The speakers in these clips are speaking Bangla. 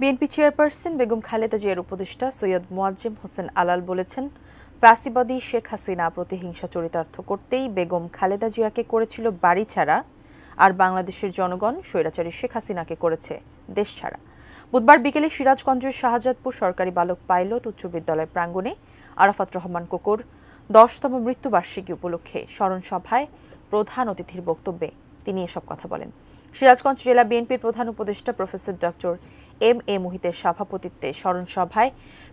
বিএনপি চেয়ারপারসন বেগম খালেদা জিয়ার উপদেষ্টা সৈয়দ মোয়াজ্জেম হোসেন আলাল বলেছেন, ফ্যাসিবাদী শেখ হাসিনা প্রতিহিংসা চরিতার্থ করতেই বেগম খালেদা জিয়াকে করেছিল বাড়ি ছাড়া, আর বাংলাদেশের জনগণ স্বৈরাচারী শেখ হাসিনাকে করেছে দেশ ছাড়া। বুধবার বিকেলে সিরাজগঞ্জের শাহজাদপুর সরকারি বালক পাইলট উচ্চ বিদ্যালয় প্রাঙ্গণে আরাফাত রহমান কোকোর 10তম মৃত্যুবার্ষিকী উপলক্ষে স্মরণ সভায় প্রধান অতিথির বক্তব্যে তিনি এসব কথা বলেন। সিরাজগঞ্জ জেলা বিএনপির প্রধান উপদেষ্টা প্রফেসর ডক্টর এম.এ. মুহিতের সভাপতিত্বে স্মরণ সভায়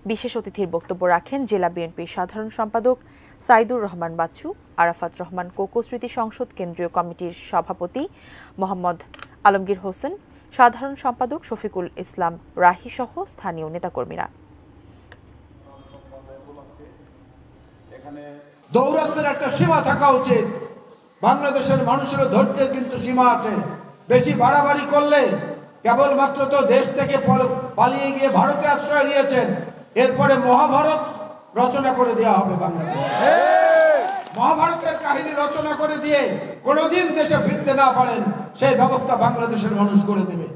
বিশেষ অতিথির বক্তব্য রাখেন জেলা বিএনপির সাধারণ সম্পাদক সাইদুর রহমান বাচ্চু, আরাফাত রহমান কোকো স্মৃতি সংসদ কেন্দ্রীয় কমিটির সভাপতি মোহাম্মদ আলমগীর হোসেন, সাধারণ সম্পাদক শফিকুল ইসলাম রাহি সহ স্থানীয় নেতাকর্মীরা। দৌরাত্মের একটা সীমা থাকা উচিত। বাংলাদেশের মানুষের ধৈর্যের কিন্তু সীমা আছে। বেশি বাড়াবাড়ি করলে কেবলমাত্র তো দেশ থেকে পালিয়ে গিয়ে ভারতে আশ্রয় নিয়েছেন, এরপরে মহাভারত রচনা করে দেওয়া হবে বাংলাদেশে। মহাভারতের কাহিনী রচনা করে দিয়ে কোনোদিন দেশে ফিরতে না পারেন সেই ব্যবস্থা বাংলাদেশের মানুষ করে দেবে।